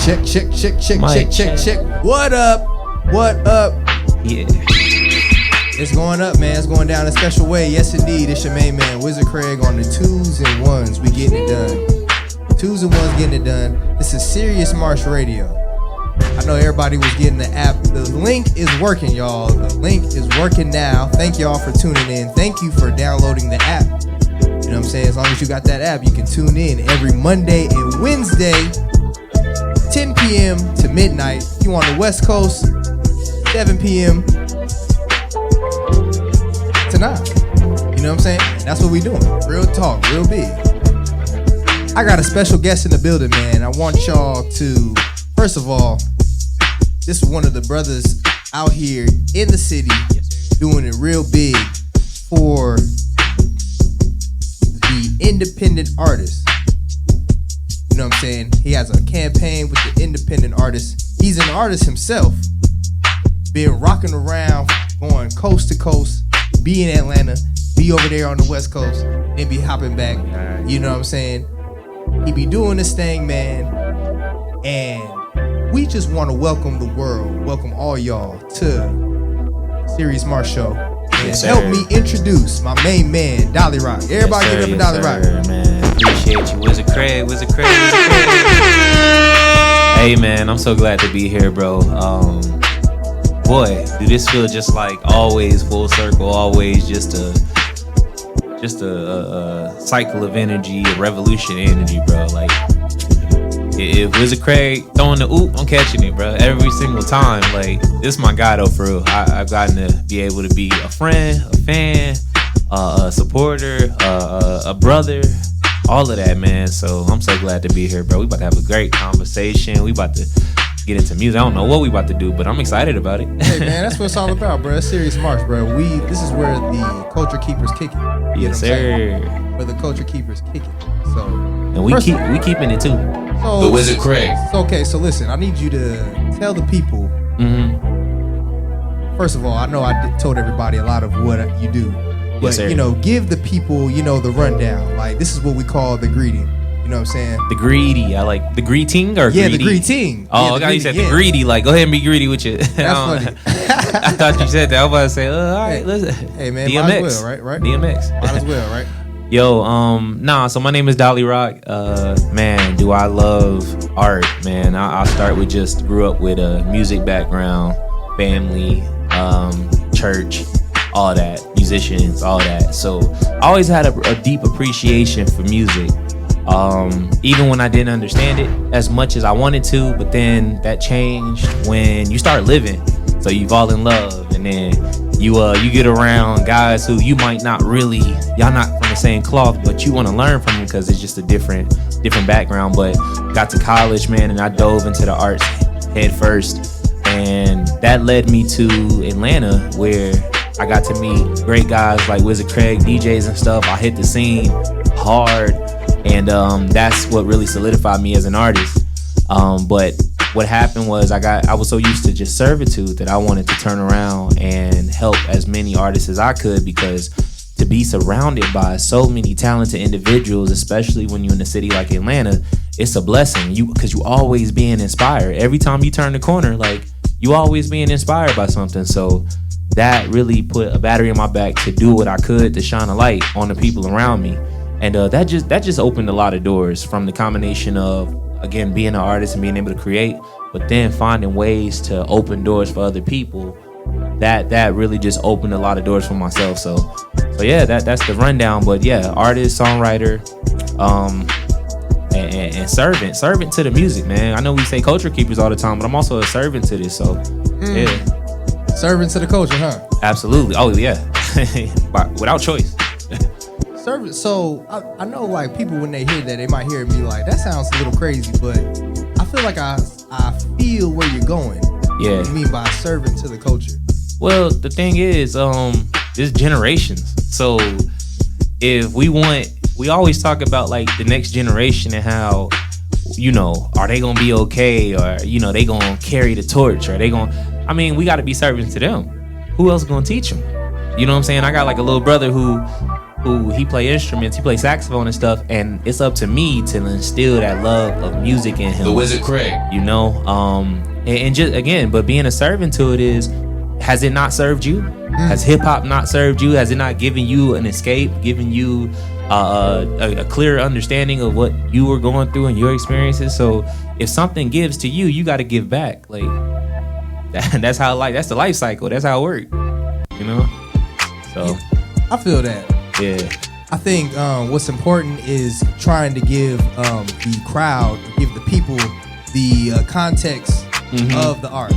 Check. What up? Yeah. It's going up, man. It's going down a special way. Yes, indeed. It's your main man, Wizard Craig, on the 2s and 1s. We getting it done. 2s and 1s getting it done. This is serious Marsh Radio. I know everybody was getting the app. The link is working, y'all. The link is working now. Thank y'all for tuning in. Thank you for downloading the app. You know what I'm saying? As long as you got that app, you can tune in every Monday and Wednesday, 10 p.m. to midnight. If you on the West Coast, 7 p.m. to 9. You know what I'm saying? That's what we doing. Real talk, real big. I got a special guest in the building, man. I want y'all to, first of all, this is one of the brothers out here in the city doing it real big for the independent artists. You know what I'm saying? He has a campaign with the independent artists. He's an artist himself. Been rocking around, going coast to coast, be in Atlanta, be over there on the West Coast, then be hopping back. You know what I'm saying? He be doing this thing, man. And we just want to welcome the world, welcome all y'all to Serious Marsh Show. Yes, help me introduce my main man, Dali Rock. Everybody get up and Dali Rock. Man. Appreciate you, Wizard Craig. Hey, man, I'm so glad to be here, bro. Boy, do this feel just like always full circle, always just a cycle of energy, a revolution energy, bro. Like, if Wizard Craig throwing the oop, I'm catching it, bro. Every single time. Like, this is my guy, though, for real. I've gotten to be able to be a friend, a fan, a supporter, a brother, all of that, man. So I'm so glad to be here, bro. We about to have a great conversation. We about to get into music. I don't know what we about to do, but I'm excited about it. Hey, man, that's what it's all about, bro. It's Serious Marsh, bro. This is where the culture keepers kick it. Yes, sir. Where the culture keepers kick it. So, and we keeping it too. So, the Wizard Craig. Okay, so listen, I need you to tell the people. First of all, I know I told everybody a lot of what you do, but yes, sir. Give the people, the rundown. Like, this is what we call the greeting. You know what I'm saying? The greedy. I like the greeting or greedy? The greeting. Oh, okay. You said the greedy. Like, go ahead and be greedy with you. That's funny. I thought you said that. I was about to say, all right, listen. Hey, man, DMX. Might as well, right? DMX. Might as well, right? Yo, so my name is Dali Rock. Man, do I love art, man. I'll start with grew up with a music background, family, church, all that, musicians, all that. So I always had a deep appreciation for music. Even when I didn't understand it as much as I wanted to, but then that changed when you start living. So you fall in love, and then you get around guys who you might not really, y'all not from the same cloth, but you want to learn from them because it's just a different background. But got to college, man, and I dove into the arts head first, and that led me to Atlanta, where I got to meet great guys like Wizard Craig, DJs and stuff. I hit the scene hard, and that's what really solidified me as an artist. But what happened was I was so used to just servitude that I wanted to turn around and help as many artists as I could, because to be surrounded by so many talented individuals, especially when you're in a city like Atlanta, it's a blessing. Because you always being inspired. Every time you turn the corner, like, you always being inspired by something. So that really put a battery in my back to do what I could to shine a light on the people around me. And that just opened a lot of doors, from the combination of, again, being an artist and being able to create, but then finding ways to open doors for other people. That really just opened a lot of doors for myself. So yeah, that's the rundown. But yeah, artist, songwriter, and servant to the music, man. I know we say culture keepers all the time, but I'm also a servant to this. So yeah, servant to the culture, huh? Absolutely. Oh yeah, without choice. Servant. So I know, like, people, when they hear that, they might hear me like, that sounds a little crazy, but I feel like I feel where you're going. Yeah. What do you mean by servant to the culture? Well, the thing is, there's generations. So if we always talk about, like, the next generation and how, are they gonna be okay, or they gonna carry the torch, or we got to be servants to them. Who else gonna teach them? You know what I'm saying? I got like a little brother who who he play instruments, he play saxophone and stuff, and it's up to me to instill that love of music in him. The Wizard Craig. You know, and just again, but being a servant to it is, has it not served you? Has hip hop not served you? Has it not given you an escape, given you a clear understanding of what you were going through and your experiences? So if something gives to you, you got to give back. Like that's how that's the life cycle. That's how it works. You know. So I feel that. Yeah. I think what's important is trying to give the crowd, give the people the context of the art.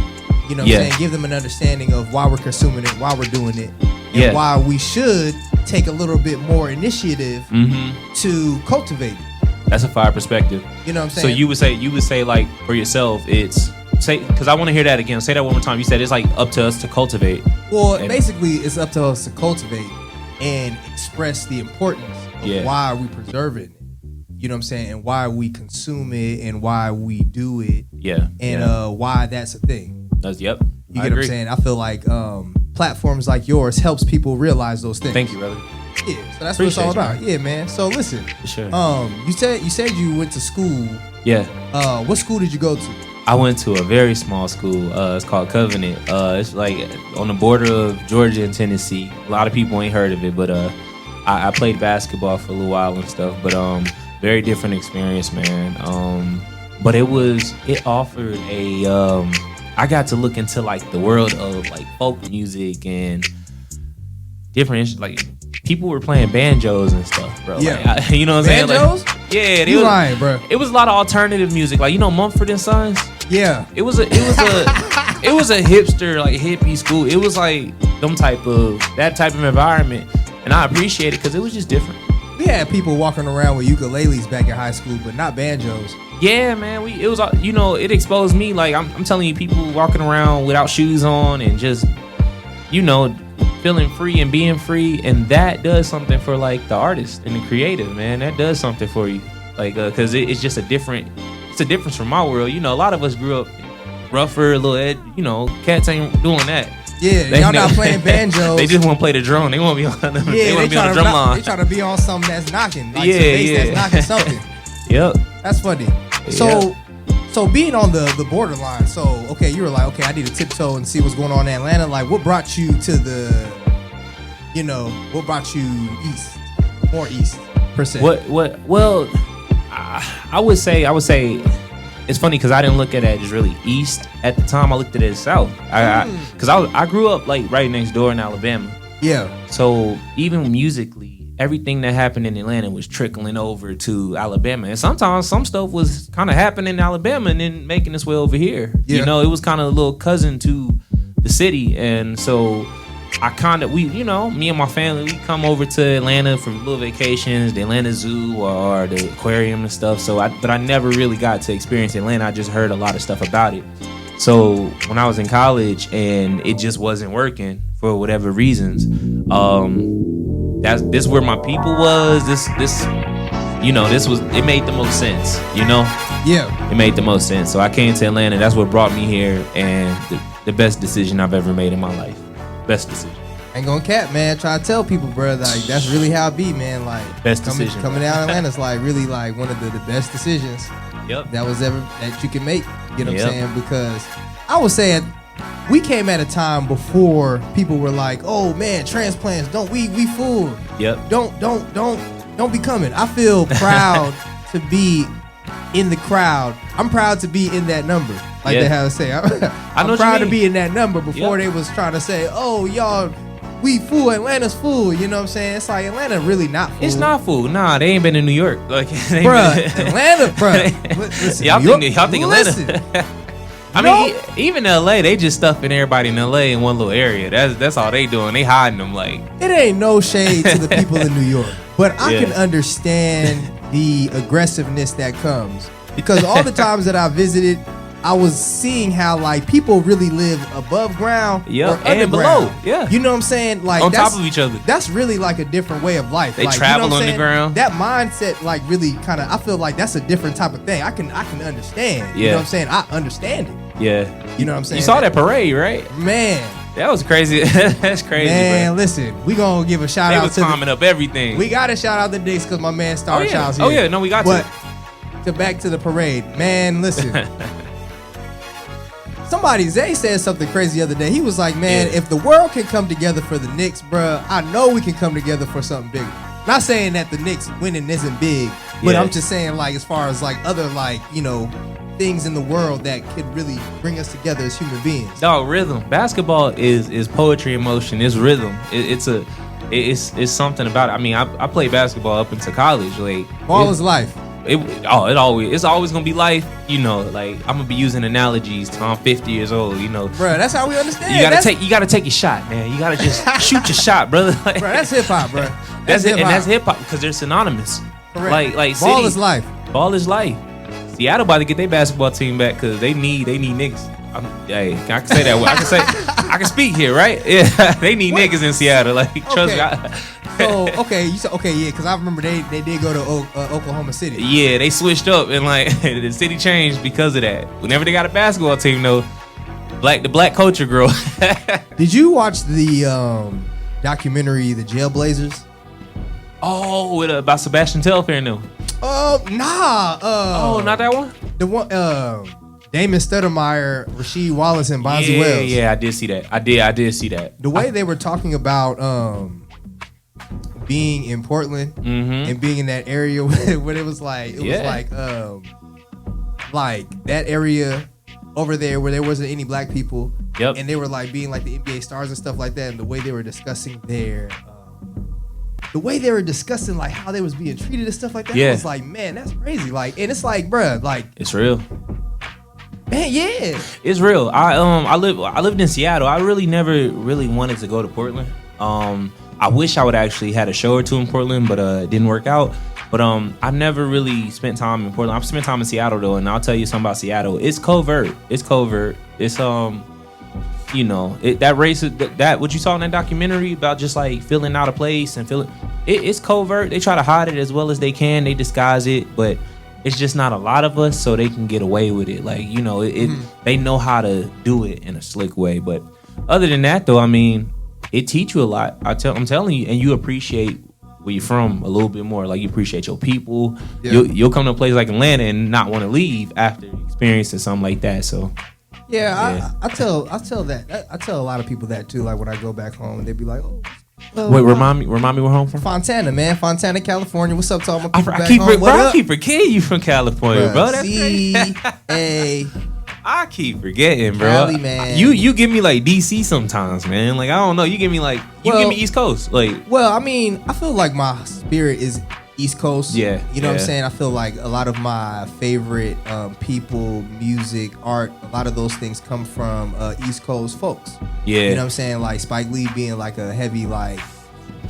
You know what I'm saying? Give them an understanding of why we're consuming it, why we're doing it, and why we should take a little bit more initiative to cultivate it. That's a fire perspective. You know what I'm saying? So you would say like for yourself, it's because I want to hear that again. Say that one more time. You said it's like up to us to cultivate. Well, basically, it's up to us to cultivate and express the importance of why we preserve it. You know what I'm saying? And why we consume it and why we do it. Yeah. And why that's a thing. You get what I'm saying? I feel like platforms like yours helps people realize those things. Thank you, brother. Yeah, so that's what it's all about. Yeah, man. So listen, sure. You said you went to school. Yeah. What school did you go to? I went to a very small school. It's called Covenant. It's like on the border of Georgia and Tennessee. A lot of people ain't heard of it, but I played basketball for a little while and stuff. But very different experience, man. But it offered a I got to look into like the world of like folk music and different like people were playing banjos and stuff, bro. Yeah, like, you know what I'm saying? Banjos? Like, yeah, you lying, bro. It was a lot of alternative music, like Mumford and Sons. Yeah, it was a hipster like hippie school. It was like that type of environment, and I appreciate it because it was just different. We had people walking around with ukuleles back in high school, but not banjos. Yeah, man. It was it exposed me. Like I'm telling you, people walking around without shoes on and just feeling free and being free, and that does something for like the artist and the creative, man. That does something for you, like because it's just a difference from my world. A lot of us grew up rougher, a little ed. Cats ain't doing that. Yeah, y'all not playing banjos. They just want to play the drum. They want to be on. They want to be on the drum line. They trying to be on something that's knocking, like some bass that's knocking something. Yep, that's funny. So being on the borderline, so okay, you were like, okay, I need to tiptoe and see what's going on in Atlanta. Like, what brought you to what brought you more east per se? Well, I would say it's funny because I didn't look at it as really east at the time. I looked at it as south. Because I grew up like right next door in Alabama. Yeah. So even musically, everything that happened in Atlanta was trickling over to Alabama. And sometimes some stuff was kind of happening in Alabama and then making its way over here. Yeah. It was kind of a little cousin to the city. And so me and my family, we come over to Atlanta for little vacations, the Atlanta Zoo or the aquarium and stuff. But I never really got to experience Atlanta. I just heard a lot of stuff about it. So when I was in college and it just wasn't working for whatever reasons, this where my people was. This was, it made the most sense, Yeah. It made the most sense. So I came to Atlanta. That's what brought me here, and the best decision I've ever made in my life. Best decision. Ain't gonna cap, man. Try to tell people, bro, like that's really how it be, man. Like best decision. Coming down to Atlanta's like really like one of the best decisions. Yep. That you can make. You know what I'm saying? Because I was saying we came at a time before people were like, "Oh man, transplants, we fool." Yep. Don't be coming. I feel proud to be in the crowd. I'm proud to be in that number. Like they have to say. I'm proud to be in that number before they was trying to say, "Oh y'all, we fool. Atlanta's fool." You know what I'm saying? It's like Atlanta really not fool. It's not fool. Nah, they ain't been in New York. Like, Atlanta, bruh. Listen, y'all think Atlanta. I mean, even LA, they just stuffing everybody in LA in one little area. That's all they doing. They hiding them like. It ain't no shade to the people in New York, but I can understand the aggressiveness that comes because all the times that I visited, I was seeing how like people really live above ground or and below. Yeah. You know what I'm saying? Like on top of each other. That's really like a different way of life. They like, travel underground. That mindset like really kind of I feel like that's a different type of thing. I can understand. Yeah. You know what I'm saying? I understand it. Yeah. You know what I'm saying? You saw that parade, right? Man, That was crazy. That's crazy, Man, bro. listen, we gonna give a shout They out was to timing up everything. we gotta shout out the Knicks because my man Star Child's here. Oh yeah, no, we got but to back to the parade. Man, listen. Zay said something crazy the other day. He was like, man, if the world can come together for the Knicks, bruh, I know we can come together for something bigger. Not saying that the Knicks winning isn't big, but I'm just saying, like, as far as like other, like, you know, things in the world that could really bring us together as human beings. Dog, rhythm. Basketball is poetry in motion. It's rhythm. It's something about it. I mean, I played basketball up into college. Like, ball is life. It's always gonna be life. You know, like, I'm gonna be using analogies till I'm 50 years old. You know, bro, that's how we understand. You gotta take your shot, man. You gotta just shoot your shot, brother. Like, bro, that's hip hop, bro. That's hip-hop. And that's hip hop because they're synonymous. Correct. Like ball city, is life. Ball is life. Seattle about to get their basketball team back because they need niggas. Hey, I can say that. I can speak here, right? Yeah, they need niggas in Seattle. Like, trust me. So you said yeah, because I remember they did go to Oklahoma City. Yeah, they switched up and like the city changed because of that. Whenever they got a basketball team, though, the black culture grow. Did you watch the documentary The Jailblazers? Oh, about Sebastian Telfair and them. Nah. Oh, not that one. The one. Damon Stoudemire, Rasheed Wallace, and Bonzi Wells. Yeah, I did see that. I did see that. The way they were talking about being in Portland and being in that area when it was like that area over there where there wasn't any black people. Yep. And they were like being like the NBA stars and stuff like that, and the way they were discussing like how they was being treated and stuff like that. I was like, man, that's crazy. Like, and it's like, bruh, like, it's real. Man, yeah, it's real. I lived in Seattle. I really never really wanted to go to Portland. I wish I would actually had a show or two in Portland, but it didn't work out. But I never really spent time in Portland. I've spent time in Seattle though, and I'll tell you something about Seattle. It's covert. It's you know, that race, that what you saw in that documentary about just like feeling out of place and it's covert. They try to hide it as well as they can. They disguise it, but it's just not a lot of us, so they can get away with it. Like, you know, they know how to do it in a slick way. But other than that, though, I mean, it teach you a lot. I'm telling you, and you appreciate where you're from a little bit more. Like, you appreciate your people. Yeah. You'll come to a place like Atlanta and not want to leave after experiencing something like that. So. Yeah, I tell a lot of people that too. Like when I go back home, they'd be like, "Oh, wait, remind me where home from? Fontana, man, Fontana, California. What's up to all my people back home? I keep forgetting you from California, bro. That's I keep forgetting, bro. Cali, man. You give me like DC sometimes, man. Like, I don't know. You give me East Coast. Like, well, I mean, I feel like my spirit is East Coast. Yeah. You know what I'm saying? I feel like a lot of my favorite people, music, art, a lot of those things come from East Coast folks. Yeah. You know what I'm saying? Like Spike Lee being like a heavy, like,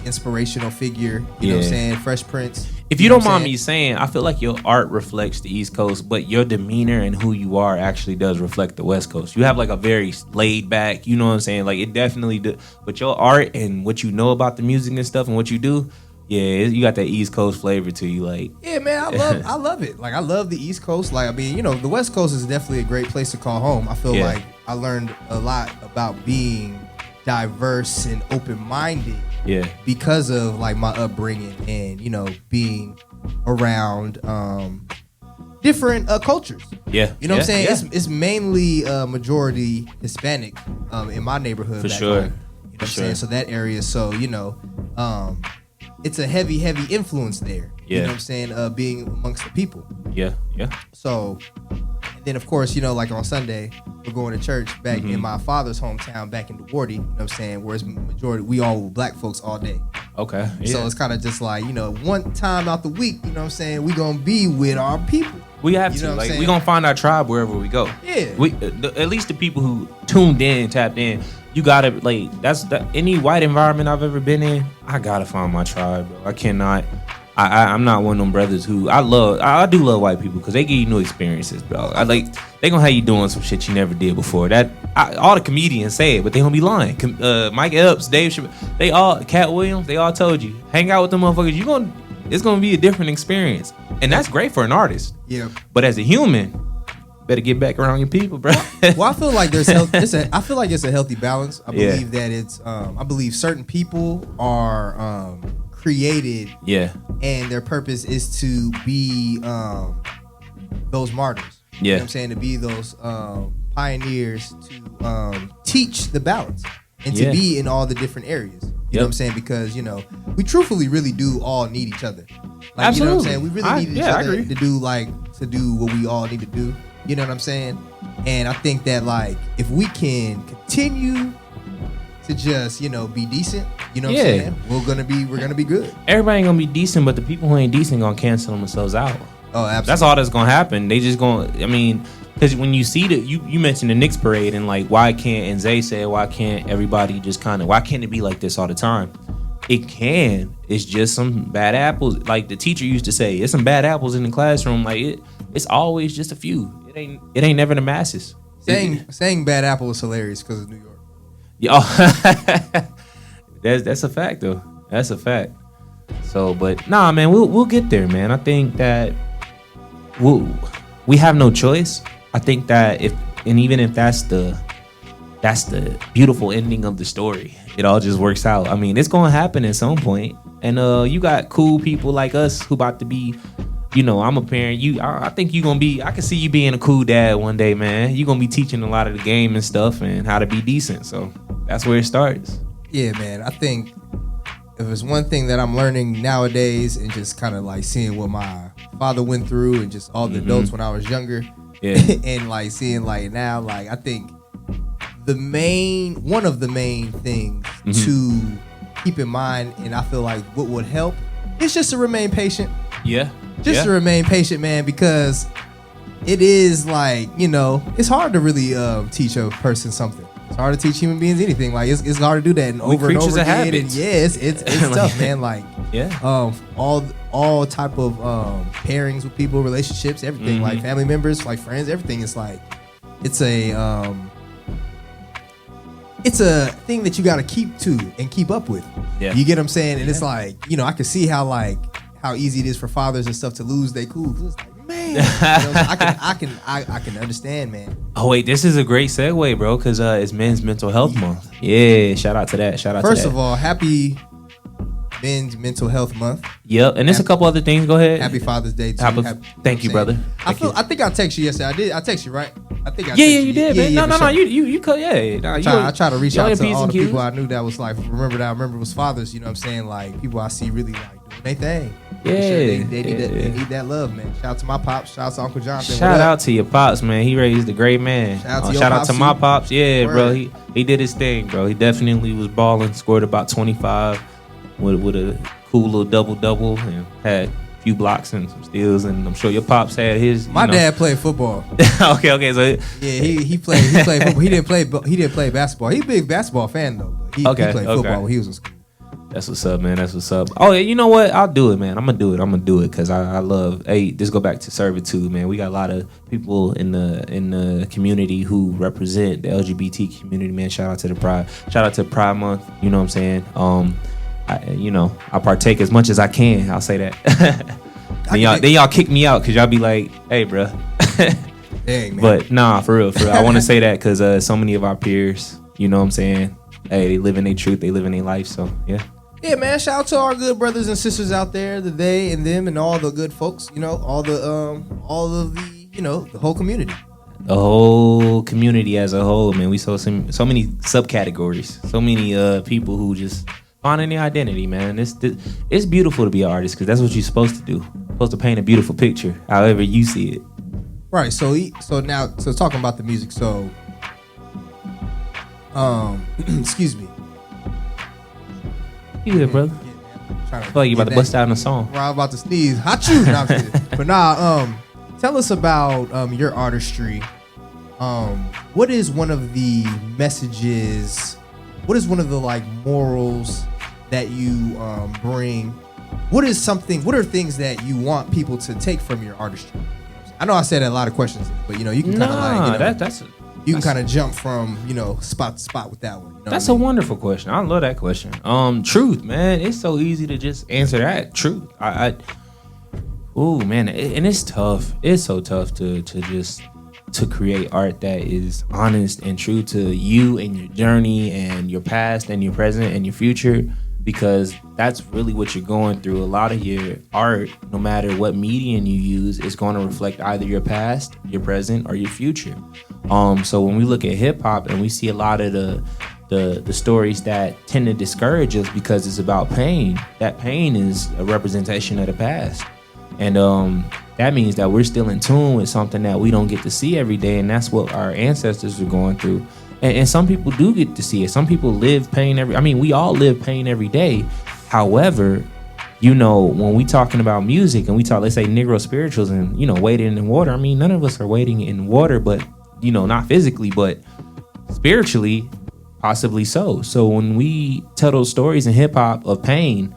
inspirational figure. You know what I'm saying? Fresh Prince. If you don't mind me saying, I feel like your art reflects the East Coast, but your demeanor and who you are actually does reflect the West Coast. You have like a very laid back, you know what I'm saying? Like, it definitely do. But your art and what you know about the music and stuff and what you do, yeah, you got that East Coast flavor to you, like. Yeah, man, I love it. Like, I love the East Coast. Like, I mean, you know, the West Coast is definitely a great place to call home. I feel like I learned a lot about being diverse and open-minded. Yeah. Because of like my upbringing and, you know, being around different cultures. Yeah. You know what I'm saying? Yeah. It's mainly majority Hispanic in my neighborhood. For sure. Home. You know what I'm saying? So that area, so, you know, it's a heavy influence there. Yeah. You know what I'm saying? Being amongst the people. Yeah. So, and then of course, you know, like on Sunday, we're going to church back in my father's hometown, back in DeWardy. You know what I'm saying? Whereas majority, we all black folks all day. Okay. Yeah. So it's kind of just like, you know, one time out the week, you know what I'm saying? We gonna be with our people. We have to. Like, we gonna find our tribe wherever we go. Yeah. We at least the people who tuned in, tapped in. You gotta, like, any white environment I've ever been in, I gotta find my tribe, bro. I cannot. I'm not one of them brothers who I do love white people because they give you new experiences, bro. They gonna have you doing some shit you never did before. All the comedians say it, but they gonna be lying. Mike Epps, Dave Chappelle, Cat Williams, they all told you, hang out with them motherfuckers. It's gonna be a different experience, and that's great for an artist. Yeah. But as a human, better get back around your people, bro. Well, I feel like I feel like it's a healthy balance. I believe that it's I believe certain people are created, and their purpose is to be those martyrs. You know what I'm saying? To be those pioneers, to teach the balance and to be in all the different areas. You know what I'm saying? Because, you know, we truthfully really do all need each other. Like, Absolutely. You know what I'm saying? We really need each other to do what we all need to do. You know what I'm saying? And I think that, like, if we can continue to just, you know, be decent, you know what I'm saying? We're gonna be good. Everybody ain't gonna be decent, but the people who ain't decent gonna cancel themselves out. Oh, absolutely. That's all that's gonna happen. They just gonna, I mean, because when you see you mentioned the Knicks parade and like, why can't, and Zay said, why can't everybody just kind of, why can't it be like this all the time? It can. It's just some bad apples. Like the teacher used to say, it's some bad apples in the classroom. Like it's always just a few. It ain't never the masses. Saying bad apple is hilarious because of New York. Yeah, that's a fact though. That's a fact. So, but nah, man, we'll get there, man. I think that we have no choice. I think that even if that's the beautiful ending of the story, it all just works out. I mean, it's gonna happen at some point. And you got cool people like us who about to be, you know, I'm a parent. I think you gonna be. I can see you being a cool dad one day, man. You gonna be teaching a lot of the game and stuff and how to be decent. So that's where it starts. Yeah, man. I think if there's one thing that I'm learning nowadays and just kind of like seeing what my father went through and just all the adults when I was younger, and like seeing like now, like I think one of the main things to keep in mind, and I feel like what would help is just to remain patient. To remain patient, man, because it is like, you know, it's hard to really teach a person something. It's hard to teach human beings anything. Like it's hard to do that and over and over again. And it's tough, man. Like all type of pairings with people, relationships, everything, like family members, like friends, everything. It's like it's a thing that you got to keep to and keep up with. You get what I'm saying? And it's like, you know, I can see how easy it is for fathers and stuff to lose their cool. It's like, man, you know, I can understand, man. Oh wait, this is a great segue, bro, because it's Men's Mental Health Month. Yeah, shout out to that. First of all, happy Men's Mental Health Month. Yep, and there's a couple other things. Go ahead. Happy Father's Day too. Thank you, brother. I think I texted you yesterday. I texted you, right? I think I you did, man. No, you cut. I try to reach out to all the people I knew that was like, remember it was fathers. You know what I'm saying? Like people I see really like doing their thing. They need that love, man. Shout out to my pops. Shout out to Uncle Jonathan. Shout out to your pops, man. He raised a great man. Shout out to my pops. Yeah, bro. He did his thing, bro. He definitely was balling. Scored about 25 with a cool little double and had a few blocks and some steals. And I'm sure your pops had his. My dad played football. Okay. So yeah, he played football. He didn't play basketball. He's a big basketball fan though. But he played football when he was in school. That's what's up, man. That's what's up. Oh, yeah, you know what? I'll do it, man. I'm gonna do it because I love. Hey, just go back to servitude, man. We got a lot of people in the community who represent the LGBT community, man. Shout out to the Pride. Shout out to Pride Month. You know what I'm saying? I partake as much as I can. I'll say that. then y'all kick me out because y'all be like, hey, bro. Dang, man. But nah, for real. I want to say that because so many of our peers, you know what I'm saying? Hey, they live in their truth. They live in their life. So yeah. Yeah, man. Shout out to our good brothers and sisters out there, the they and them, and all the good folks. You know, all of the, you know, the whole community. The whole community as a whole, man. We saw so many subcategories, so many people who just finding their identity, man. It's beautiful to be an artist because that's what you're supposed to do. You're supposed to paint a beautiful picture, however you see it. Right. So talking about the music. So, excuse me. You good, brother? I feel like you about to bust out in a song. I'm about to sneeze. Hachoo! No, I'm kidding. But tell us about your artistry. What is one of the messages? What is one of the like morals that you bring? What are things that you want people to take from your artistry? I know I said a lot of questions, but you know you can kind of you can kind of jump from, you know, spot to spot with that one. You know that's a wonderful question. I love that question. Truth, man. It's so easy to just answer that. Truth. Oh man, and it's tough. It's so tough to just to create art that is honest and true to you and your journey and your past and your present and your future, because that's really what you're going through. A lot of your art, no matter what medium you use, is going to reflect either your past, your present, or your future. So when we look at hip hop and we see a lot of the stories that tend to discourage us because it's about pain, that pain is a representation of the past. And that means that we're still in tune with something that we don't get to see every day, and that's what our ancestors are going through. And some people do get to see it. Some people live pain we all live pain every day. However, when we talking about music and we talk, let's say Negro spirituals and, wading in water. None of us are wading in water, but, not physically, but spiritually, possibly so. So when we tell those stories in hip hop of pain,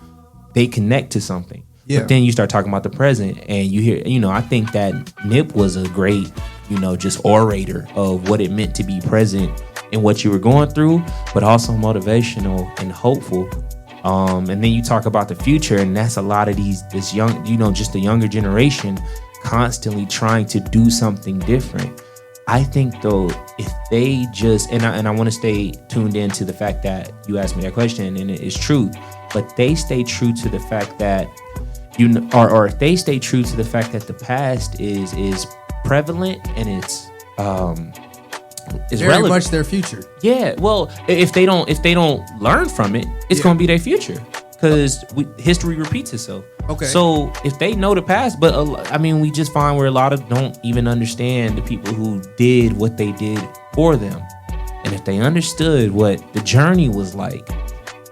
they connect to something. Yeah. But then you start talking about the present and you hear, I think that Nip was a great, just orator of what it meant to be present in what you were going through, but also motivational and hopeful. And then you talk about the future, and that's a lot of this young, just the younger generation constantly trying to do something different. I think though, if they just, and I want to stay tuned into the fact that you asked me that question and it is true, but they stay true to the fact that or if they stay true to the fact that the past is prevalent and it's very relevant. Much their future. Yeah, well, if they don't learn from it, it's gonna be their future, because history repeats itself. Okay. So if they know the past, but we just find where a lot of don't even understand the people who did what they did for them, and if they understood what the journey was like,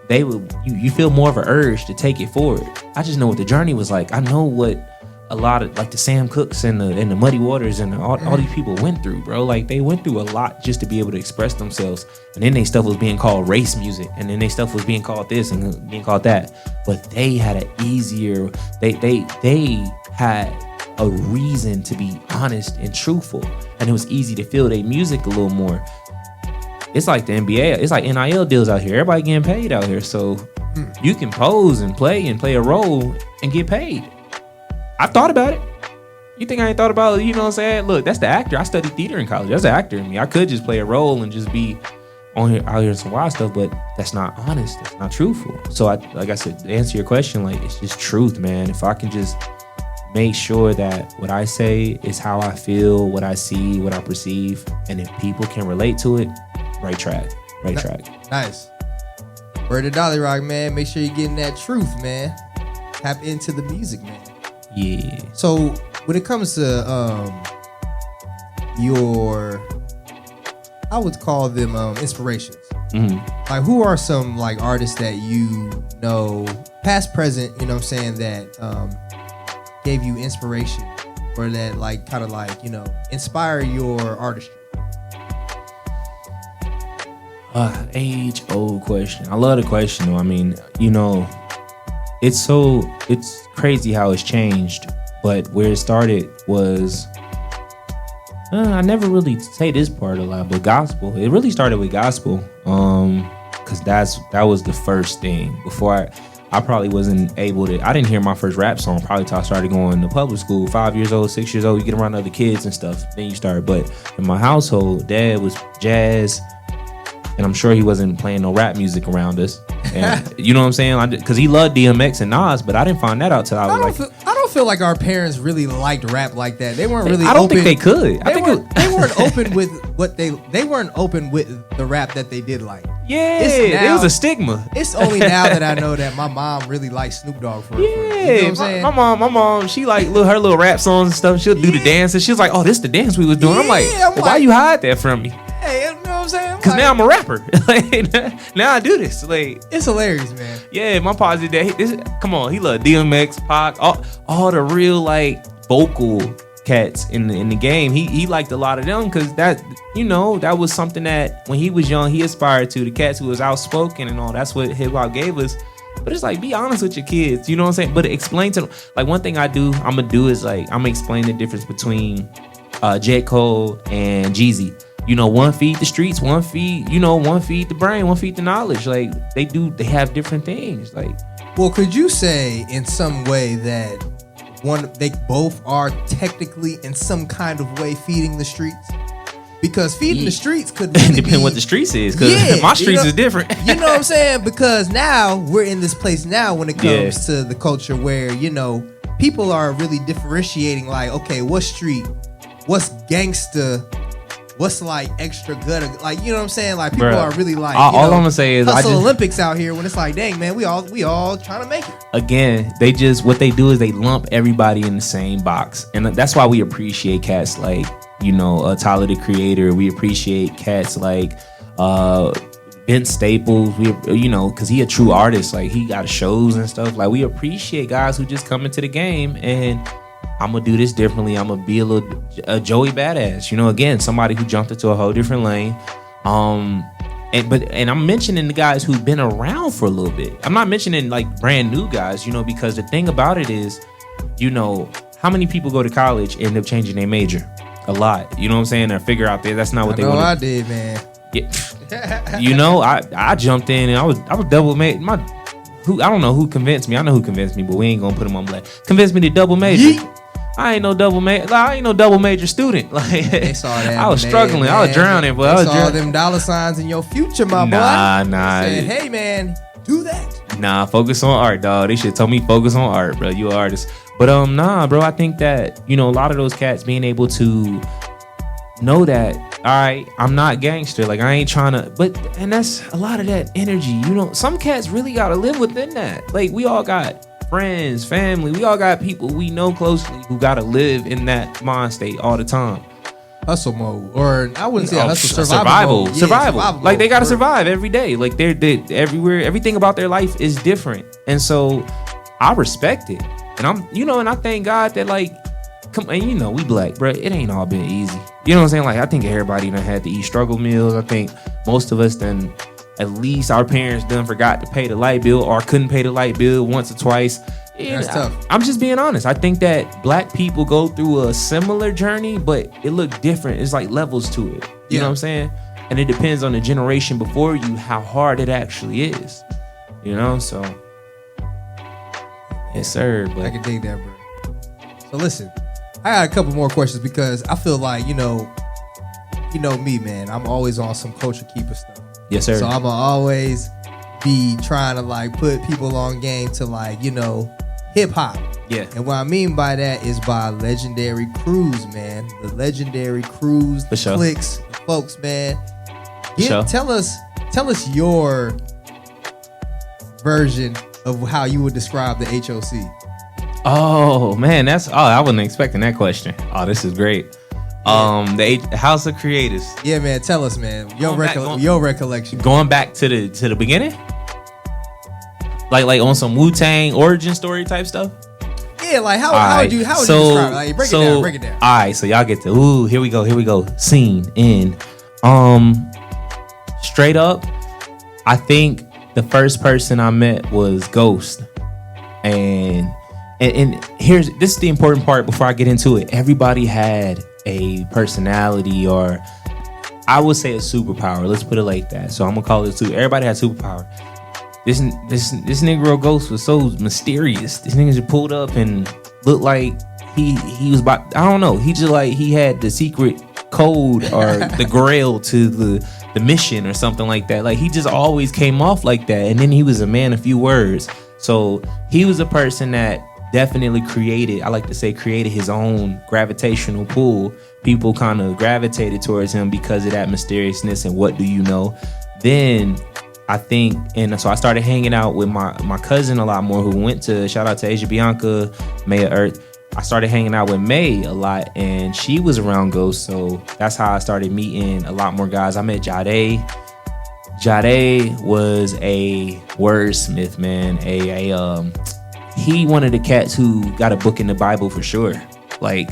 they would. You feel more of an urge to take it forward. I just know what the journey was like. I know what a lot of the Sam Cooks and the Muddy Waters and all these people went through, bro. Like, they went through a lot just to be able to express themselves. And then they stuff was being called race music, and then they stuff was being called this and being called that. But they had an easier. They had a reason to be honest and truthful, and it was easy to feel their music a little more. It's like the NBA. It's like NIL deals out here. Everybody getting paid out here, so you can pose and play a role and get paid. I've thought about it. You think I ain't thought about it? You know what I'm saying? Look, that's the actor. I studied theater in college. That's the actor in me. I could just play a role and just be on here out here some wild stuff, but that's not honest. That's not truthful. So like I said, to answer your question, like, it's just truth, man. If I can just make sure that what I say is how I feel, what I see, what I perceive, and if people can relate to it, right track. Nice. Word to Dali Rock, man. Make sure you're getting that truth, man. Tap into the music, man. Yeah. So when it comes to your, I would call them inspirations. Mm-hmm. Like, who are some like artists that past, present, you know what I'm saying, that gave you inspiration, or that like kind of like, inspire your artistry? Age-old question. I love the question though. It's crazy how it's changed, but where it started was, I never really say this part a lot, but gospel. It really started with gospel, because that was the first thing. Before I probably wasn't able to. I didn't hear my first rap song probably till I started going to public school. 5 years old, 6 years old, you get around other kids and stuff. Then you start. But in my household, Dad was jazz. And I'm sure he wasn't playing no rap music around us. And you know what I'm saying? Because he loved DMX and Nas, but I didn't find that out till I was I don't feel like our parents really liked rap like that. They weren't really. I don't think they could. They weren't open with what they weren't open with the rap that they did like. Yeah, it was a stigma. It's only now that I know that my mom really likes Snoop Dogg for. You know what I'm saying? My mom, she like her little rap songs and stuff. She'll do the dances. She's like, "Oh, this the dance we was doing." I'm like, why you hide that from me? Hey, you know what I'm saying? Because now I'm a rapper. Now I do this. Like, it's hilarious, man. Yeah, my pops did that. Come on, he loved DMX, Pac, all the real like vocal cats in the game. He liked a lot of them because that was something that when he was young he aspired to. The cats who was outspoken and all. That's what hip hop gave us. But it's like, be honest with your kids. You know what I'm saying? But explain to them. Like, one thing I'm gonna do is like, I'm gonna explain the difference between J. Cole and Jeezy. One feed the streets, one feed the brain, one feed the knowledge. Like, they have different things. Like, well, could you say in some way that they both are technically in some kind of way feeding the streets? Because feeding the streets could really depend what the streets is, because my streets is different. You know what I'm saying? Because now we're in this place now when it comes to the culture where, you know, people are really differentiating, like, okay, what street, what's gangsta, what's like extra good, like, you know what I'm saying? Like, people are really like, all I'm gonna say is hustle Olympics out here when it's like, dang man, we all trying to make it. Again, what they do is they lump everybody in the same box, and that's why we appreciate cats like, you know, Tyler the Creator. We appreciate cats like Vince Staples. We, you know, because he a true artist. Like, he got shows and stuff. Like, we appreciate guys who just come into the game and I'm gonna do this differently. I'm gonna be a Joey Badass. You know, again, somebody who jumped into a whole different lane. And I'm mentioning the guys who've been around for a little bit. I'm not mentioning like brand new guys, you know, because the thing about it is, you know, how many people go to college and end up changing their major? A lot. You know what I'm saying? Or figure out there that's not what they want. I did, man. Yeah. You know, I jumped in and I was double major. I don't know who convinced me. I know who convinced me, but we ain't gonna put him on blast. Convinced me to double major. Yeet. I ain't no double major student. Like, they saw that. I was struggling. Man. I was drowning, but I saw them dollar signs in your future, my boy. Nah. They said, hey man, do that. Nah, focus on art, dog. They should tell me focus on art, bro. You an artist. But nah, bro. I think that, you know, a lot of those cats being able to know that, all right, I'm not gangster. Like, I ain't trying to, and that's a lot of that energy. You know, some cats really gotta live within that. Like, we all got friends, family. We all got people we know closely who gotta live in that mind state all the time. Hustle mode, or I wouldn't say hustle, survival. Like, they gotta survive every day. Like, they're everywhere. Everything about their life is different, and so I respect it. And I'm, you know, and I thank God that, like, come, and you know, we black, bro. It ain't all been easy. You know what I'm saying? Like, I think everybody done had to eat struggle meals. I think most of us done, at least our parents done forgot to pay the light bill or couldn't pay the light bill once or twice. That's tough. I'm just being honest. I think that black people go through a similar journey, but it look different. It's like levels to it. You know what I'm saying? And it depends on the generation before you how hard it actually is. You know, so yes, sir. But I can dig that, bro. So listen, I got a couple more questions because I feel like, you know me, man. I'm always on some culture keeper stuff. Yes, sir. So I'm gonna always be trying to like put people on game to, like, you know, hip hop. Yeah. And what I mean by that is by Legendary Crews, man. The Legendary Crews, the Clicks, the folks, man. Tell us your version of how you would describe the HOC. Oh man, I wasn't expecting that question. Oh, this is great. The House of Creators. Yeah, man. Tell us, man. Your recollection. Going back to the beginning, like on some Wu-Tang origin story type stuff. Yeah, like how would you describe it? Like, break it down. All right, so y'all get to here we go. Scene in. Straight up, I think the first person I met was Ghost, and this is the important part before I get into it. Everybody had a personality, or I would say a superpower. Let's put it like that. So I'm gonna call it everybody had superpower. This Negro Ghost was so mysterious. This nigga just pulled up and looked like he was about, I don't know. He just like he had the secret code or the grail to the mission or something like that. Like, he just always came off like that. And then he was a man of few words. So he was a person that definitely created his own gravitational pull. People kind of gravitated towards him because of that mysteriousness and what do you know. Then I think, and so I started hanging out with my cousin a lot more, who went to, shout out to Asia Bianca, May of Earth. I started hanging out with May a lot, and she was around Ghost, so that's how I started meeting a lot more guys. I met Jade. Jade was a wordsmith, man. He one of the cats who got a book in the Bible for sure. Like,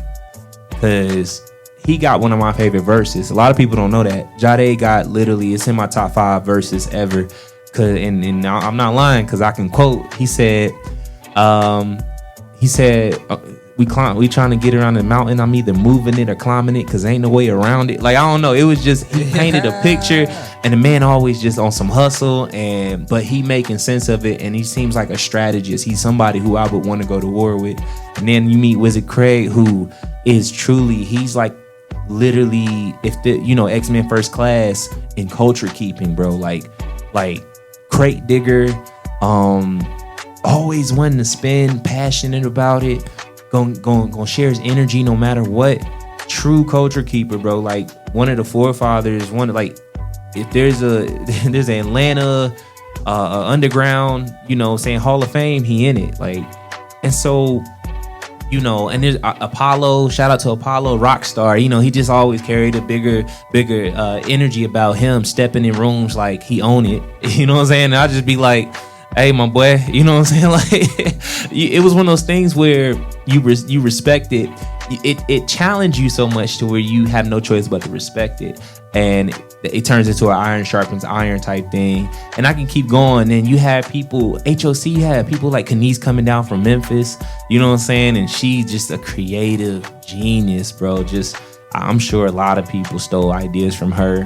cause he got one of my favorite verses. A lot of people don't know that. Jade got literally, it's in my top 5 verses ever. Cause and I'm not lying, cause I can quote. He said, we trying to get around the mountain. I'm either moving it or climbing it because ain't no way around it. Like, I don't know. It was just, he painted a picture, and the man always just on some hustle, but he making sense of it, and he seems like a strategist. He's somebody who I would want to go to war with. And then you meet Wizard Craig, who is truly, he's like literally, X-Men First Class in culture keeping, bro. Like crate digger, always wanting to spend, passionate about it. Gonna share his energy no matter what. True culture keeper, bro. Like one of the forefathers. If there's an Atlanta underground, saying Hall of Fame, he in it. Like, and so, and there's Apollo. Shout out to Apollo, rock star. He just always carried a bigger energy about him. Stepping in rooms like he own it. You know what I'm saying? And I just be like, hey, my boy, you know what I'm saying? Like, it was one of those things where you respect it. It challenged you so much to where you have no choice but to respect it. And it turns into an iron sharpens iron type thing. And I can keep going. And you have people, HOC had people like Kenise coming down from Memphis, you know what I'm saying? And she's just a creative genius, bro. I'm sure a lot of people stole ideas from her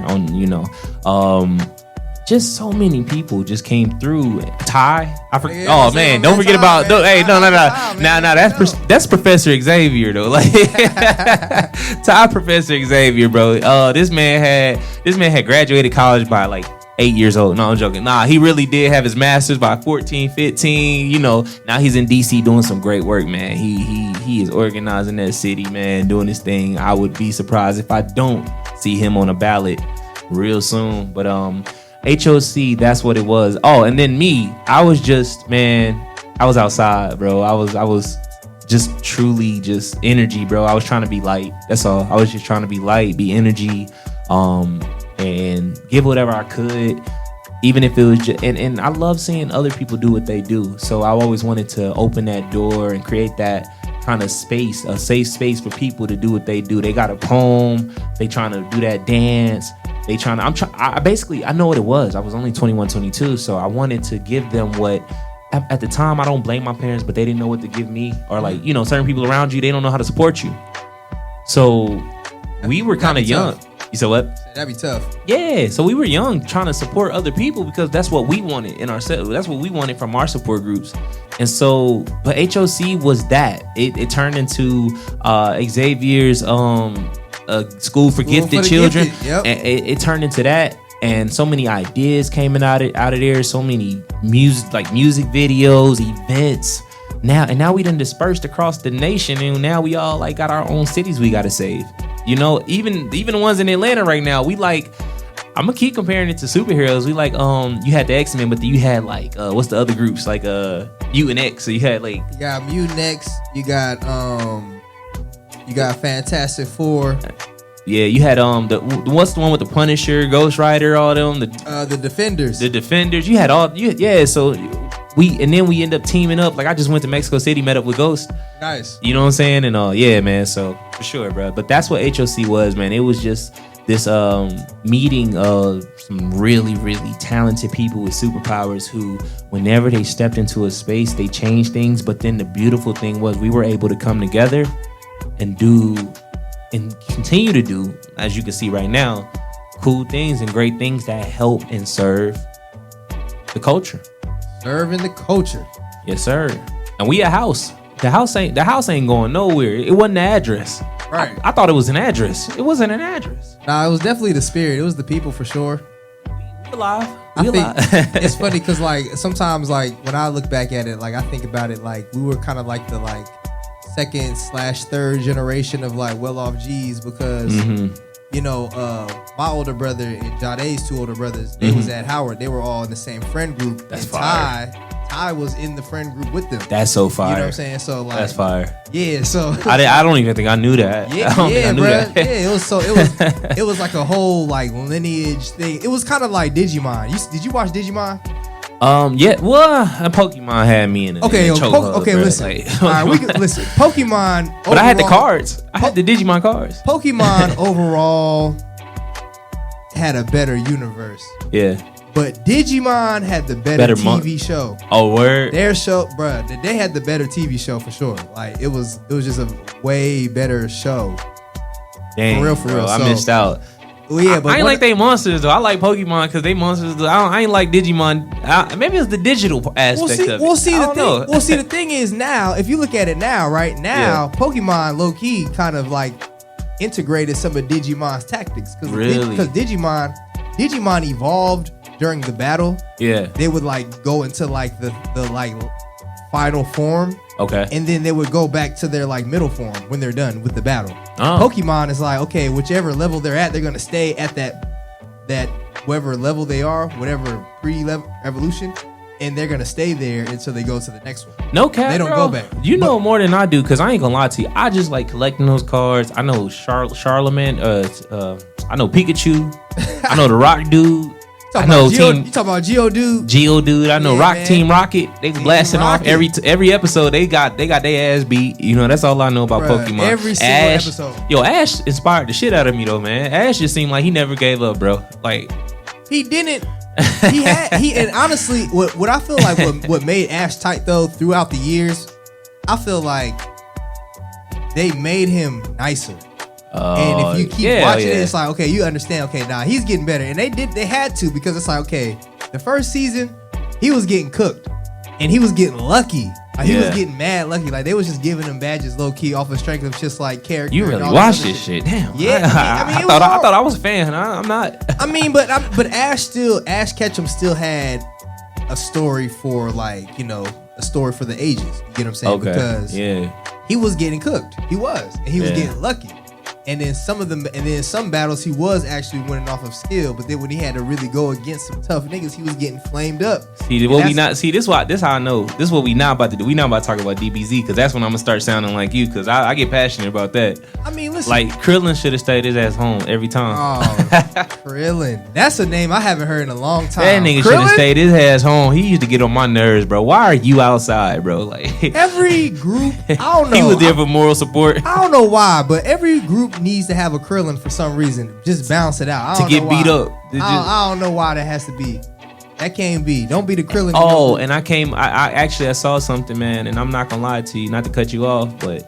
just so many people just came through. Ty, don't forget about. That's Professor Xavier though. Like Ty, Professor Xavier, bro. This man had graduated college by like 8 years old. No, I'm joking. Nah, he really did have his master's by 14, 15. Now he's in DC doing some great work, man. He is organizing that city, man, doing his thing. I would be surprised if I don't see him on a ballot real soon. But HOC, that's what it was. Oh, and then me, I was outside, bro. I was just truly just energy, bro. I was trying to be light. That's all. I was just trying to be light, be energy, and give whatever I could, even if it was just, and I love seeing other people do what they do. So I always wanted to open that door and create that kind of space, a safe space for people to do what they do. They got a poem, they trying to do that dance. I know what it was. I was only 21, 22, so I wanted to give them what, at the time, I don't blame my parents, but they didn't know what to give me, or like, certain people around you, they don't know how to support you. So we were kind of young. You said what? That'd be tough. Yeah, so we were young trying to support other people because that's what we wanted in ourselves. That's what we wanted from our support groups. And so, but HOC was that. It turned into Xavier's school for gifted children. Yep. And it turned into that, and so many ideas came out of there, so many music videos, events. Now we done dispersed across the nation, and now we all like got our own cities we gotta save. Even the ones in Atlanta right now, we like, I'm gonna keep comparing it to superheroes. We like you had the X-Men, but then you had like what's the other groups, like Mutant X. So you had like, you got Mutant X, you got Fantastic Four. Yeah, you had what's the one with the Punisher, Ghost Rider, all them, the Defenders. The Defenders. You had so we end up teaming up. Like I just went to Mexico City, met up with Ghost. Nice. You know what I'm saying? And yeah, man. So for sure, bro. But that's what HOC was, man. It was just this meeting of some really, really talented people with superpowers who, whenever they stepped into a space, they changed things. But then the beautiful thing was we were able to come together and do and continue to do, as you can see right now, cool things and great things that help and serve the culture. Serving the culture. Yes, sir. And we a house. The house ain't going nowhere. It wasn't the address. Right. I thought it was an address. It wasn't an address. Nah, it was definitely the spirit. It was the people for sure. We alive. I think it's funny because like sometimes like when I look back at it, like I think about it like we were kind of like the like second/third generation of like well-off G's because my older brother and Jade's two older brothers, they was at Howard. They were all in the same friend group. That's and fire. Ty was in the friend group with them. That's so fire. You know what I'm saying? So like that's fire. Yeah. So I don't even think I knew that. Yeah, I don't think I knew bro. that. Yeah, it was like a whole like lineage thing. It was kind of like Digimon. Did you watch Digimon? Yeah, well, Pokemon had me in it. Okay, listen. Like, all right, we can listen. Pokemon. Overall, but I had the cards. I had the Digimon cards. Pokemon overall had a better universe. Yeah. But Digimon had the better TV show. Oh, word. Their show, bruh, they had the better TV show for sure. Like it was just a way better show. Dang, for real. I missed out. Well, yeah, but I ain't like they monsters though. I like Pokemon because they monsters. I ain't like Digimon. Maybe it's the digital aspect of it. The thing is now, if you look at it now, right now, Pokemon low key kind of like integrated some of Digimon's tactics because Digimon evolved during the battle. Yeah, they would like go into like the like final form. Okay. And then they would go back to their like middle form when they're done with the battle. Oh. Pokemon is like, okay, whichever level they're at, they're gonna stay at that whatever level they are, whatever pre-level evolution, and they're gonna stay there until they go to the next one. No cap, they don't bro. go back. You know more than I do, cause I ain't gonna lie to you. I just like collecting those cards. I know Charlemagne. I know Pikachu. I know the Rock Dude. I know you talking about Geodude. I know Team Rocket. They blasting off every episode. They got their ass beat. You know, that's all I know about Pokemon. Every single episode. Yo, Ash inspired the shit out of me though, man. Ash just seemed like he never gave up, bro. Like he didn't. And honestly, what I feel like what made Ash tight though throughout the years, I feel like they made him nicer. And if you keep watching it, it's like, okay, you understand, okay, nah, he's getting better. And they had to, because it's like, okay, the first season, he was getting cooked. And he was getting lucky. Like, he was getting mad lucky. Like, they was just giving him badges low-key off of strength of just, like, character. You really watched this shit. Damn. Yeah. I thought I was a fan. I'm not. I mean, but Ash Ketchum still had a story for, like, you know, a story for the ages. You get what I'm saying? Okay. Because he was getting cooked. He was. And he was getting lucky. And then some battles he was actually winning off of skill, but then when he had to really go against some tough niggas, he was getting flamed up. This how I know. This is what we not about to do. We not about to talk about DBZ because that's when I'm gonna start sounding like you because I get passionate about that. I mean, listen, like Krillin should have stayed his ass home every time. Oh, Krillin, that's a name I haven't heard in a long time. That nigga should have stayed his ass home. He used to get on my nerves, bro. Why are you outside, bro? Like every group, I don't know. He was there for moral support. I don't know why, but every group needs to have a Krillin for some reason. Just bounce it out. To get beat up. I don't know why that has to be. That can't be. Don't be the Krillin. Oh, and I saw something, man, and I'm not gonna lie to you, not to cut you off, but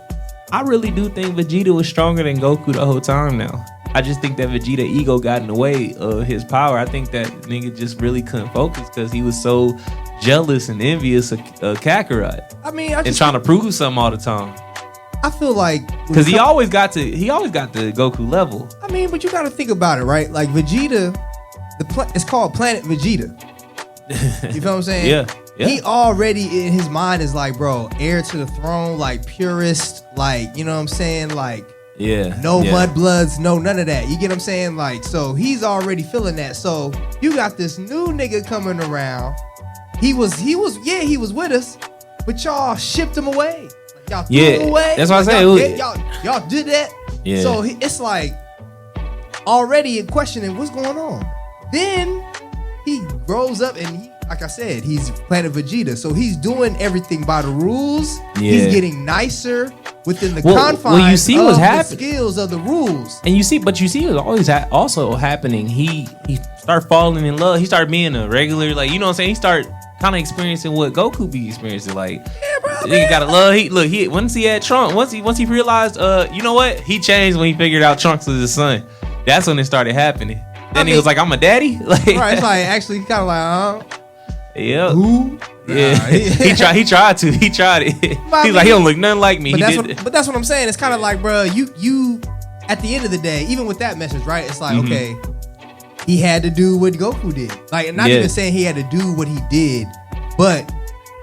I really do think Vegeta was stronger than Goku the whole time now. I just think that Vegeta ego got in the way of his power. I think that nigga just really couldn't focus because he was so jealous and envious of Kakarot. I mean, and trying to prove something all the time. I feel like because he always got the Goku level. I mean, but you got to think about it, right? Like Vegeta, it's called Planet Vegeta. You feel what I'm saying? Yeah. He already in his mind is like, bro, heir to the throne, like purist, like, you know what I'm saying, like. No mudbloods, no none of that. You get what I'm saying? Like, so he's already feeling that. So you got this new nigga coming around. He was with us, but y'all shipped him away. Y'all threw him away. That's what I say. Y'all did that. Yeah. So it's like already questioning what's going on. Then he grows up and like I said, he's Planet Vegeta. So he's doing everything by the rules. Yeah. He's getting nicer within the confines you see of the skills of the rules. And you see what's always also happening. He started falling in love. He started being a regular, like, you know what I'm saying? He started kind of experiencing what Goku be experiencing. Like, he gotta love. Once he had Trunks, once he realized, you know what? He changed when he figured out Trunks was his son. That's when it started happening. Then he was like, I'm a daddy. Like, right, it's like actually kind of like, yeah. Who? Yeah. He tried it. He's like, he don't look nothing like me. But that's what I'm saying. It's kind of like, bro, you at the end of the day, even with that message, right? It's like, okay, he had to do what Goku did. Like, not even saying he had to do what he did, but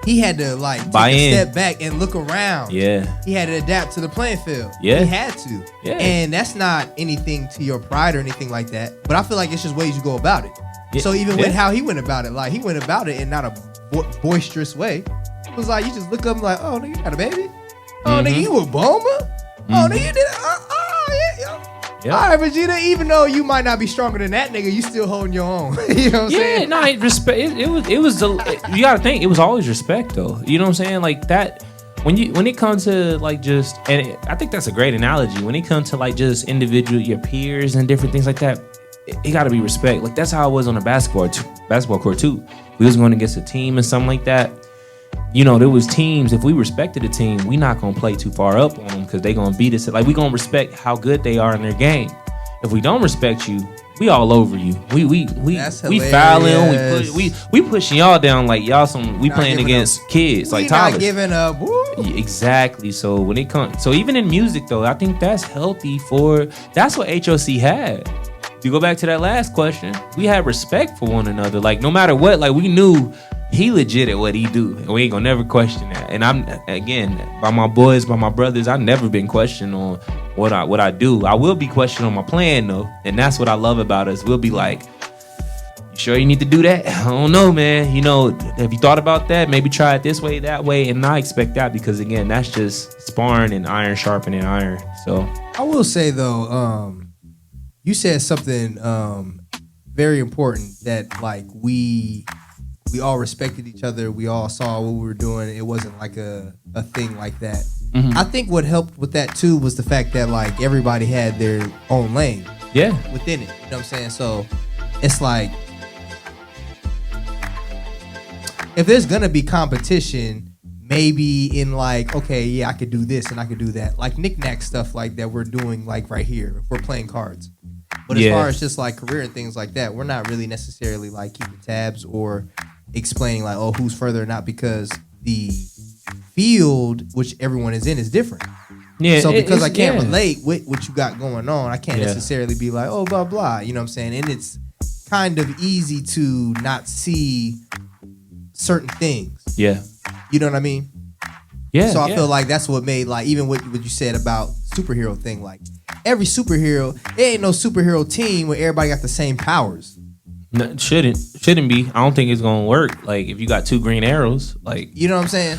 he had to like take a step back and look around. Yeah. He had to adapt to the playing field. Yeah. He had to. Yeah. And that's not anything to your pride or anything like that. But I feel like it's just ways you go about it. Yeah. So even with how he went about it, like he went about it in not a boisterous way. It was like you just look up and like, oh, nigga, you got a baby? Oh, nigga, you a Bulma? Oh, nigga, you did it? Yeah. All right, Vegeta, even though you might not be stronger than that nigga, you still holding your own. You know what I'm saying? Yeah, no, respect. It was you gotta think, it was always respect though. You know what I'm saying? Like that, when it comes to like just, and I think that's a great analogy. When it comes to like just individual, your peers and different things like that, it got to be respect. Like that's how it was on the basketball court too. We was going against a team and something like that. You know, there was teams. If we respected a team, we not gonna play too far up on them because they gonna beat us. Like we gonna respect how good they are in their game. If we don't respect you, we all over you. We fouling. We pushing y'all down like y'all we playing against kids like toddlers. Not giving up. Woo. Exactly. So when it comes, so even in music though, I think that's healthy that's what HOC had. If you go back to that last question, we had respect for one another. Like no matter what, like we knew he legit at what he do, and we ain't gonna never question that. And I'm again by my boys, by my brothers, I've never been questioned on what I do. I will be questioned on my plan though, and that's what I love about us. We'll be like, you sure you need to do that? I don't know, man. You know, have you thought about that? Maybe try it this way, that way, and I expect that because again, that's just sparring and iron sharpening iron. So I will say though, you said something very important that like we all respected each other. We all saw what we were doing. It wasn't like a thing like that. Mm-hmm. I think what helped with that too was the fact that like everybody had their own lane. Yeah. Within it. You know what I'm saying? So it's like if there's gonna be competition, maybe in like, okay, yeah, I could do this and I could do that. Like knick-knack stuff like that we're doing like right here if we're playing cards. But as far as just like career and things like that, we're not really necessarily like keeping tabs or explaining like, oh, who's further or not, because the field which everyone is in is different. Yeah. So because I can't relate with what you got going on, I can't necessarily be like, oh, blah, blah. You know what I'm saying? And it's kind of easy to not see certain things. Yeah. You know what I mean? Yeah. So I feel like that's what made like even what you said about superhero thing, like every superhero, it ain't no superhero team where everybody got the same powers. No, it shouldn't be. I don't think it's gonna work. Like if you got 2 green arrows, like you know what I'm saying.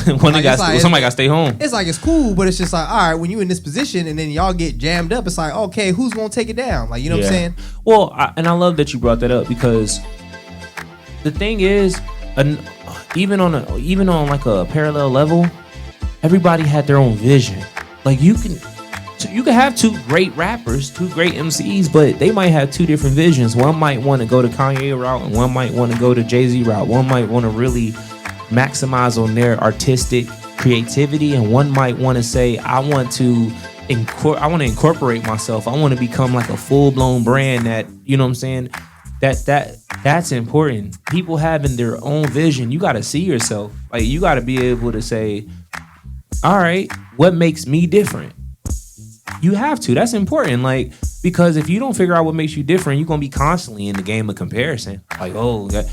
Somebody got to stay home. It's like it's cool, but it's just like all right when you in this position and then y'all get jammed up. It's like okay, who's gonna take it down? Like you know what I'm saying. Well, I love that you brought that up because the thing is, even on like a parallel level, everybody had their own vision. Like you can have 2 great rappers, 2 great MCs, but they might have 2 different visions. One might want to go to Kanye route, and one might want to go to Jay-Z route. One might want to really maximize on their artistic creativity, and one might want to say, I want to incorporate myself. I want to become like a full-blown brand that, you know what I'm saying? That's important. People having their own vision, you got to see yourself. Like you got to be able to say, all right, what makes me different? You have to. That's important. Like, because if you don't figure out what makes you different, you're going to be constantly in the game of comparison. Like, oh, God.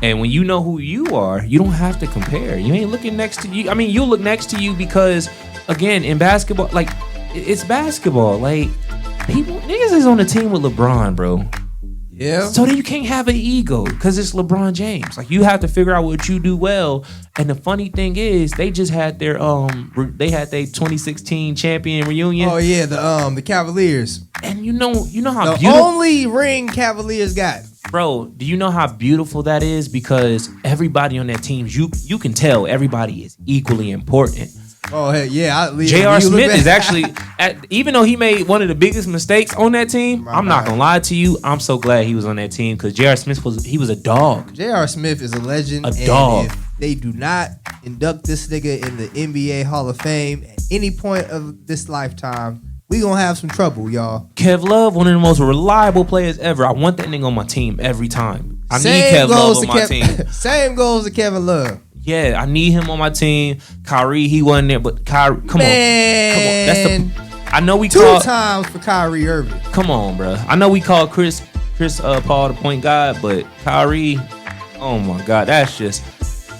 And when you know who you are, you don't have to compare. You ain't looking next to you. I mean, you'll look next to you because, again, in basketball, like, it's basketball. Like, niggas is on the team with LeBron, bro. Yeah. So then you can't have an ego because it's LeBron James. Like you have to figure out what you do well. And the funny thing is, they just had their 2016 champion reunion. Oh yeah, the Cavaliers. And you know how the beautiful only ring Cavaliers got. Bro, do you know how beautiful that is? Because everybody on that team, you can tell everybody is equally important. Oh hey, yeah. J.R. Smith is actually, even though he made one of the biggest mistakes on that team, I'm not gonna lie to you. I'm so glad he was on that team because J.R. Smith was a dog. J.R. Smith is a legend. A dog. If they do not induct this nigga in the NBA Hall of Fame at any point of this lifetime, we gonna have some trouble, y'all. Kev Love, one of the most reliable players ever. I want that nigga on my team every time. I need Kev Love on my team. Same goes to Kevin Love. Yeah, I need him on my team. Kyrie, he wasn't there, but Kyrie, come on. That's I know we 2 times for Kyrie Irving. Come on, bro. I know we called Chris Paul the point guard, but Kyrie, oh my God, that's just,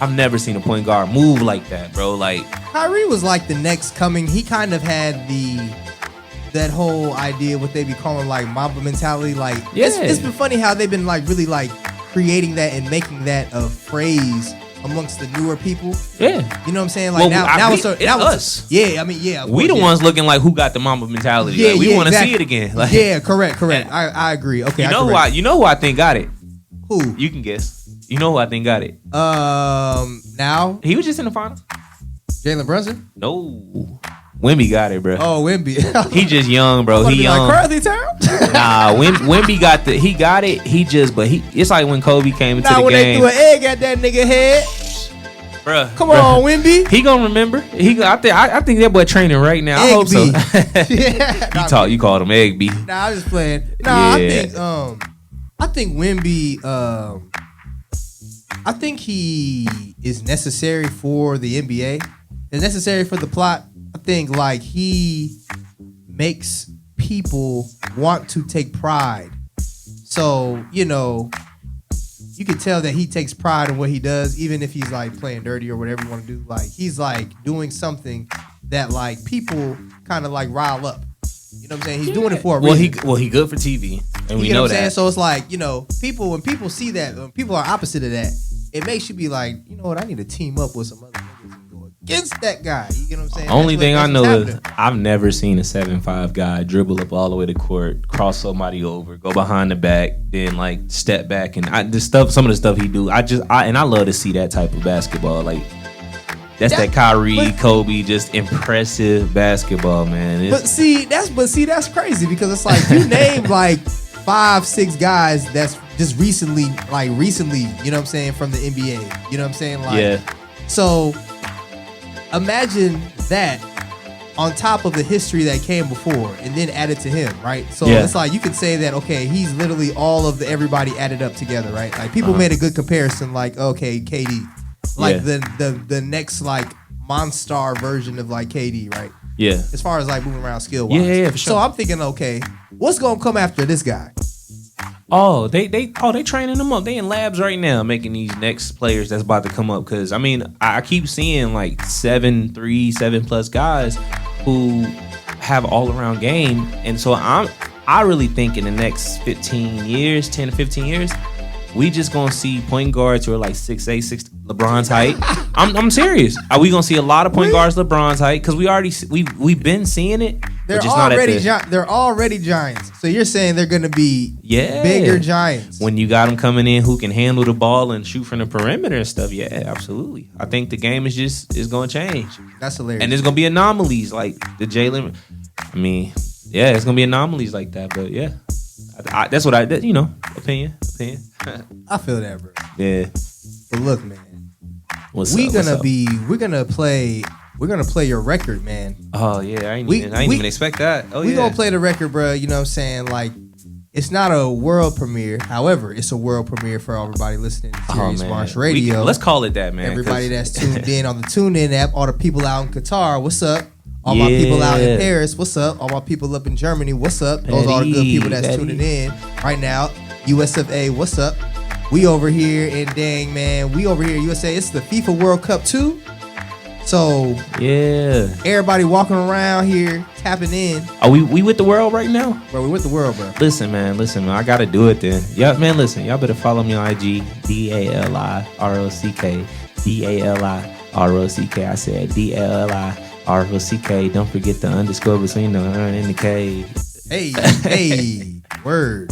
I've never seen a point guard move like that, bro. Like Kyrie was like the next coming. He kind of had that whole idea, what they be calling like Mamba mentality. Like it's been funny how they've been like really like creating that and making that a phrase amongst the newer people. Yeah. You know what I'm saying? Like now it's us. Yeah, I mean, yeah. We the ones looking like who got the Mamba mentality. Yeah, like, we want to see it again. Like, yeah, correct. I agree. Okay. You know who I think got it? Who? You can guess. You know who I think got it? Now? He was just in the finals. Jalen Brunson? No. Wemby got it, bro. Oh, Wemby. He just young, bro. He young. Like Curly Town? Nah, Wemby got it. It's like when Kobe came into the when game. They threw an egg at that nigga head. Bruh, Come on, Wemby. He gonna remember. I think that boy training right now. I hope so. Yeah. You called him Egg B. Nah, I'm just playing. Nah, yeah. I think Wemby. I think he is necessary for the NBA. It's necessary for the plot. I think like he makes people want to take pride. So, you know, you can tell that he takes pride in what he does, even if he's like playing dirty or whatever you want to do. Like he's like doing something that like people kind of like rile up. You know what I'm saying? He's doing it for a reason. He good for TV, and we know what I'm that. saying? So it's like, you know, when people see that, when people are opposite of that, it makes you be like, you know what? I need to team up with some other niggas and go against that guy. You know what I'm saying? Only thing I know is I've never seen a 7'5" guy dribble up all the way to court, cross somebody over, go behind the back, then like step back, and some of the stuff he do. I love to see that type of basketball. Like that's that Kyrie, Kobe, just impressive basketball, man. But see, that's crazy because it's like you name like 5-6 guys that's just recently, you know what I'm saying, from the NBA. You know what I'm saying? Like, yeah. So imagine that on top of the history that came before and then added to him, right? So it's like you could say that, okay, he's literally all of everybody added up together, right? Like people made a good comparison, like, okay, KD. Like the next like Monstar version of like KD, right? Yeah. As far as like moving around skill wise. Yeah, for sure. So I'm thinking, okay, what's gonna come after this guy? Oh, they training them up. They in labs right now making these next players that's about to come up. Cause I mean, I keep seeing like 7+ guys who have all around game. And so I really think in the next 10 to 15 years, we just gonna see point guards who are like 6'8", LeBron's height. I'm serious. Are we gonna see a lot of point guards LeBron's height? Because we've been seeing it. They're already giants. So you're saying they're gonna be bigger giants when you got them coming in who can handle the ball and shoot from the perimeter and stuff. Yeah, absolutely. I think the game is gonna change. That's hilarious. And there's gonna be anomalies like the Jalen. I mean, yeah, it's gonna be anomalies like that. But yeah. That's what opinion. I feel that, bro. Yeah. But look, man. We're gonna play your record, man. Oh yeah, I didn't even expect that. Oh, we gonna play the record, bro. You know what I'm saying? Like, it's not a world premiere. However, it's a world premiere for everybody listening to Sirius Marsh Radio. Let's call it that, man. Everybody that's tuned in on the TuneIn app, all the people out in Qatar, what's up? All my people out in Paris, what's up? All my people up in Germany, what's up? Those are all the good people that's tuning in right now. US of A, what's up? We over here in we over here USA. It's the FIFA World Cup 2. So everybody walking around here tapping in. Are we with the world right now? Bro, we with the world, bro. Listen, man. I gotta do it then. Yeah, man. Listen, y'all better follow me on IG. DALIROCK. DALIROCK. I said DALIROCK. Don't forget the underscore between the and the K. Hey, word.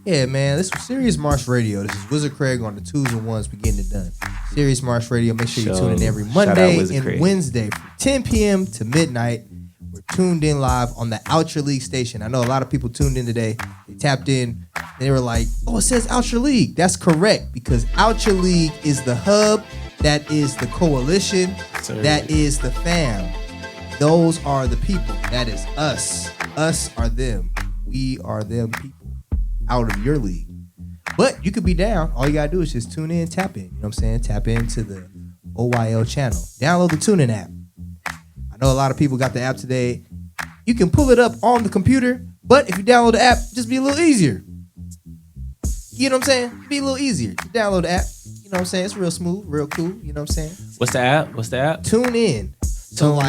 Yeah, man, this was Sirius Marsh Radio. This is Wizard Craig on the 2s and 1s. We getting it done. Sirius Marsh Radio. Make sure you tune in every Monday and Wednesday from 10 p.m. to midnight. We're tuned in live on the Out Your League station. I know a lot of people tuned in today. They tapped in. And they were like, oh, it says Out Your League. That's correct, because Out Your League is the hub. That is the coalition. That is the fam. Those are the people. That is us. Us are them. We are them people. Out of your league. But you could be down. All you gotta do is just tune in, tap in. You know what I'm saying? Tap into the OYL channel. Download the TuneIn app. I know a lot of people got the app today. You can pull it up on the computer, but if you download the app, just be a little easier. You know what I'm saying? Be a little easier. You download the app. You know what I'm saying? It's real smooth, real cool. You know what I'm saying? What's the app? Tune in. Oh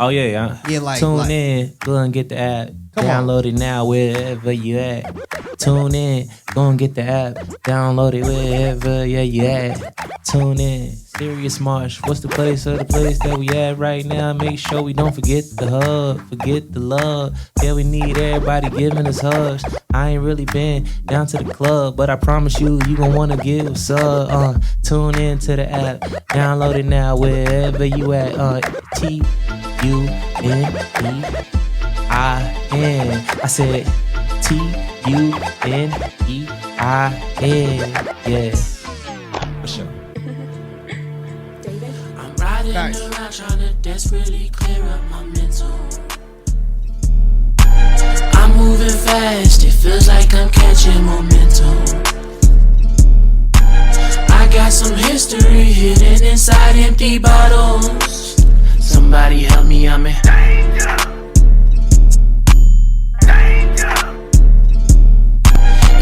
yeah. Yeah, like tune in. Go and get the app. Download it now wherever you at. Tune in. Go and get the app. Download it wherever you at. Tune in. Sirius Marsh. What's the place that we at right now? Make sure we don't forget the hub. Forget the love. Yeah, we need everybody giving us hugs. I ain't really been down to the club, but I promise you gon' wanna give a sub. Tune in to the app. Download it now wherever you at. T-U-N-E-I-N. I said T-U-N-E-I-N. Yeah. For sure. I'm riding Nice. around trying to desperately clear up my mental. I'm moving fast, it feels like I'm catching momentum. I got some history hidden inside empty bottles. Somebody help me, I'm in